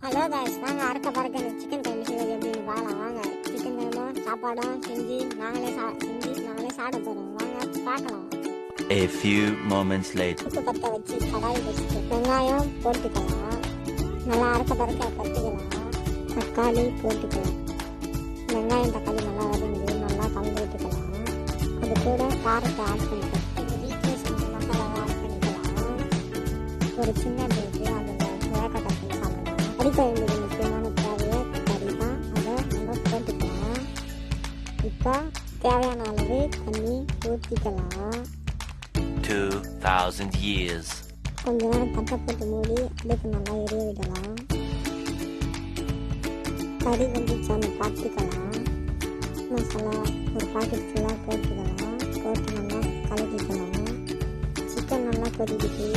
Hello guys, வாங்க அறக்க பறக்க இந்த சிக்கன் குழம்பு செய்வது எப்படின்னு பார்க்கலாம். வாங்க சிக்கன் குழம்பும் சாப்பாடும் செஞ்சு நாங்களே சாப்பிட போகிறோம். வாங்க பார்க்கலாம். A few moments later. உப்பு பற்ற வச்சு கடாய் வச்சுட்டு வெங்காயம் போட்டுக்கலாம். நல்லா அறக்க பறக்க கற்றுக்கலாம். தக்காளி போட்டுக்கலாம். வெங்காயம் தக்காளி நல்லா வதங்கி நல்லா கலந்து விட்டுக்கலாம். அது கூட காரத்தை ஆட் பண்ணிக்கலாம். வீட்டில் செஞ்ச மசாலாவை ஆட் பண்ணிக்கலாம். ஒரு சின்ன பேக்கு அதில் வேகத்தை சாப்பிடலாம். அடிப்படையில் முக்கியமான தேவையே கறி தான், அதை நம்ம போட்டுக்கலாம். இப்போ தேவையான அளவு தண்ணி ஊற்றிக்கலாம். 2000 years. கொஞ்ச நேரம் தட்டை போட்டு மூடி அடுப்பு நல்லா எரிய விடலாம். கறி வெந்துச்சான்னு பார்த்துக்கலாம். மசாலா ஒரு பாக்கெட் ஃபுல்லாக போட்டுக்கலாம். போட்டு நல்லா கலக்கிக்கலாம். சிக்கன் நல்லா கொதிக்கிட்டு